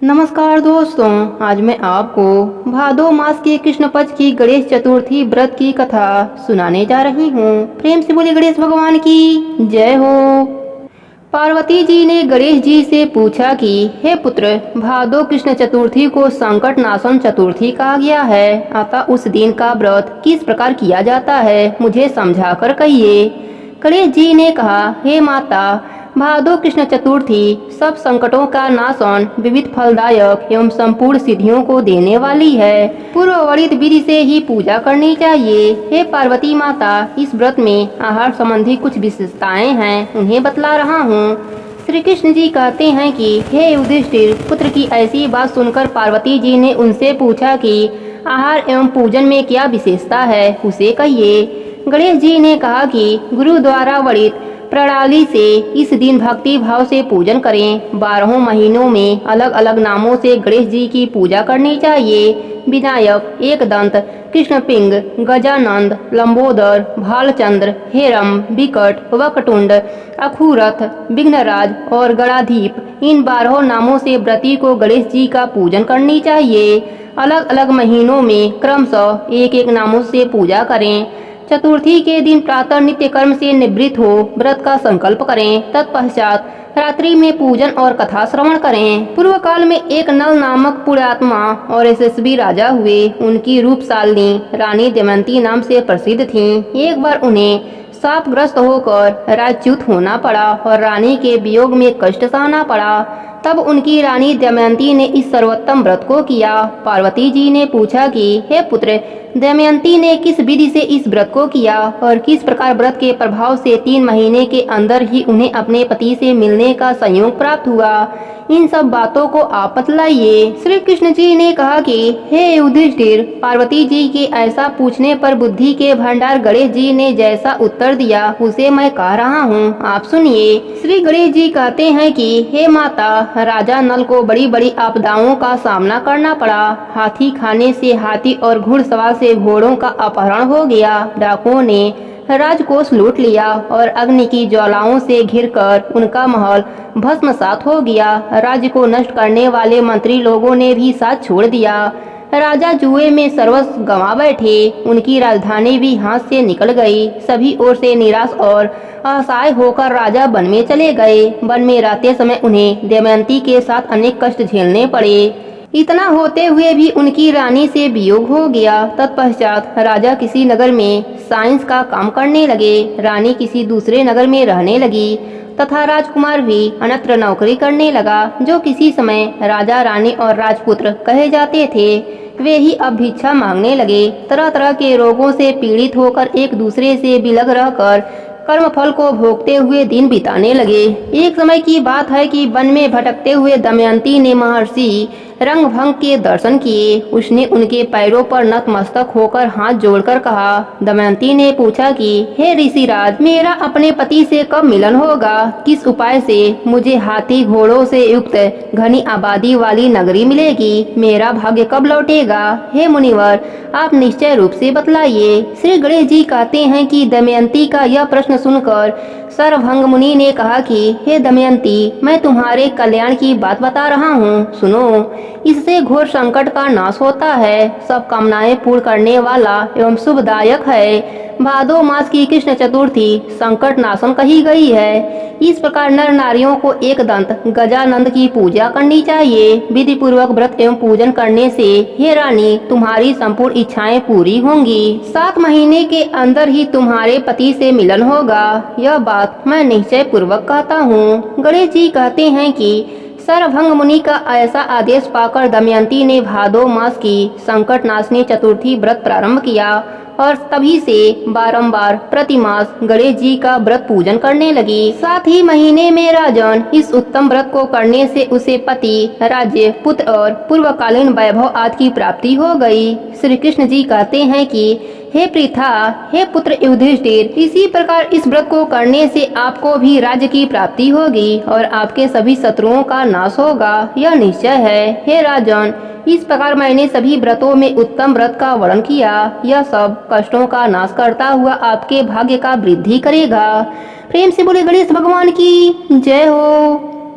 नमस्कार दोस्तों, आज मैं आपको भादो मास के कृष्ण पक्ष की गणेश चतुर्थी व्रत की कथा सुनाने जा रही हूँ। प्रेम से बोले गणेश भगवान की जय हो। पार्वती जी ने गणेश जी से पूछा कि हे पुत्र, भादो कृष्ण चतुर्थी को संकट नाशन चतुर्थी कहा गया है, अतः उस दिन का व्रत किस प्रकार किया जाता है, मुझे समझाकर कहिए। गणेश जी ने कहा, हे माता, भादो कृष्ण चतुर्थी सब संकटों का नाशन, विविध फलदायक एवं संपूर्ण सिद्धियों को देने वाली है। पूर्ववर्णित विधि से ही पूजा करनी चाहिए। हे पार्वती माता, इस व्रत में आहार संबंधी कुछ विशेषताएं हैं, उन्हें बतला रहा हूँ। श्री कृष्ण जी कहते हैं कि हे युधिष्ठिर, पुत्र की ऐसी बात सुनकर पार्वती जी ने उनसे पूछा कि आहार एवं पूजन में क्या विशेषता है, उसे कहिए। गणेश जी ने कहा कि गुरु द्वारा वर्णित प्रणाली से इस दिन भक्ति भाव से पूजन करें। 12 महीनों में अलग अलग नामों से गणेश जी की पूजा करनी चाहिए। विनायक, एकदंत, कृष्णपिंग, गजानंद, लंबोदर, भालचंद्र, हेरम, विकट, वक्रतुंड, अखुरथ, विघ्नराज और गणाधीप, इन 12 नामों से व्रती को गणेश जी का पूजन करनी चाहिए। अलग अलग महीनों में क्रमशः एक एक नामों से पूजा करें। चतुर्थी के दिन प्रातः नित्य कर्म से निवृत्त हो व्रत का संकल्प करें। तत्पश्चात रात्रि में पूजन और कथा श्रवण करें। पूर्व काल में एक नल नामक पुण्यात्मा और यशस्वी राजा हुए। उनकी रूपशालिनी रानी दमयंती नाम से प्रसिद्ध थीं। एक बार उन्हें शापग्रस्त होकर राज्यच्युत होना पड़ा और रानी के वियोग में कष्ट सहना पड़ा। तब उनकी रानी दमयंती ने इस सर्वोत्तम व्रत को किया। पार्वती जी ने पूछा कि हे पुत्र, दमयंती ने किस विधि से इस व्रत को किया और किस प्रकार व्रत के प्रभाव से 3 महीने के अंदर ही उन्हें अपने पति से मिलने का संयोग प्राप्त हुआ, इन सब बातों को आप बतलाइए। श्री कृष्ण जी ने कहा कि हे युधिष्ठिर, पार्वती जी के ऐसा पूछने पर बुद्धि के भंडार गणेश जी ने जैसा उत्तर दिया उसे मैं कह रहा हूँ, आप सुनिए। श्री गणेश जी कहते हैं कि हे माता, राजा नल को बड़ी बड़ी आपदाओं का सामना करना पड़ा। हाथी खाने से हाथी और घुड़सवार से घोड़ों का अपहरण हो गया। डाकुओं ने राजकोष लूट लिया और अग्नि की ज्वालाओं से घिरकर उनका महल भस्मसात हो गया। राज्य को नष्ट करने वाले मंत्री लोगों ने भी साथ छोड़ दिया। राजा जुए में सर्वस्व गंवा बैठे। उनकी राजधानी भी हाथ से निकल गई। सभी ओर से निराश और असहाय होकर राजा वन में चले गए। वन में रहते समय उन्हें दमयंती के साथ अनेक कष्ट झेलने पड़े। इतना होते हुए भी उनकी रानी से वियोग हो गया। तत्पश्चात राजा किसी नगर में साइंस का काम करने लगे, रानी किसी दूसरे नगर में रहने लगी तथा राजकुमार भी अन्यत्र नौकरी करने लगा। जो किसी समय राजा, रानी और राजपुत्र कहे जाते थे, वे ही अब भिक्षा मांगने लगे। तरह तरह के रोगों से पीड़ित होकर एक दूसरे से बिलग रहकर कर्मफल को भोगते हुए दिन बिताने लगे। एक समय की बात है कि वन में भटकते हुए दमयंती ने महर्षि रंगभंग के दर्शन किए। उसने उनके पैरों पर नतमस्तक होकर हाथ जोड़कर कहा। दमयंती ने पूछा कि हे ऋषिराज, मेरा अपने पति से कब मिलन होगा? किस उपाय से मुझे हाथी घोड़ों से युक्त घनी आबादी वाली नगरी मिलेगी? मेरा भाग्य कब लौटेगा? हे मुनिवर, आप निश्चय रूप से बतलाइए। श्री गणेश जी कहते हैं कि दमयंती का यह प्रश्न सुनकर सरभंग मुनि ने कहा कि हे दमयंती, मैं तुम्हारे कल्याण की बात बता रहा हूँ, सुनो। इससे घोर संकट का नाश होता है, सब कामनाएं पूर्ण करने वाला एवं शुभदायक है। भादो मास की कृष्ण चतुर्थी संकट नाशन कही गई है। इस प्रकार नर नारियों को एकदंत गजानंद की पूजा करनी चाहिए। विधि पूर्वक व्रत एवं पूजन करने से हे रानी, तुम्हारी संपूर्ण इच्छाएं पूरी होंगी। 7 महीने के अंदर ही तुम्हारे पति से मिलन होगा। यह बात मैं निश्चय पूर्वक कहता हूँ। गणेश जी कहते हैं कि सरभंग मुनि का ऐसा आदेश पाकर दमयंती ने भादो मास की संकट नाशनी चतुर्थी व्रत प्रारंभ किया और तभी से बारंबार प्रतिमास गणेश जी का व्रत पूजन करने लगी। 7 ही महीने में राजन, इस उत्तम व्रत को करने से उसे पति, राज्य, पुत्र और पूर्वकालीन वैभव आदि की प्राप्ति हो गई। श्री कृष्ण जी कहते हैं कि हे पृथा, हे पुत्र युधिष्ठिर, इसी प्रकार इस व्रत को करने से आपको भी राज्य की प्राप्ति होगी और आपके सभी शत्रुओं का नाश होगा, यह निश्चय है। हे राजन, इस प्रकार मैंने सभी व्रतों में उत्तम व्रत का वर्णन किया। यह सब कष्टों का नाश करता हुआ आपके भाग्य का वृद्धि करेगा। प्रेम से बोले गणेश भगवान की जय हो।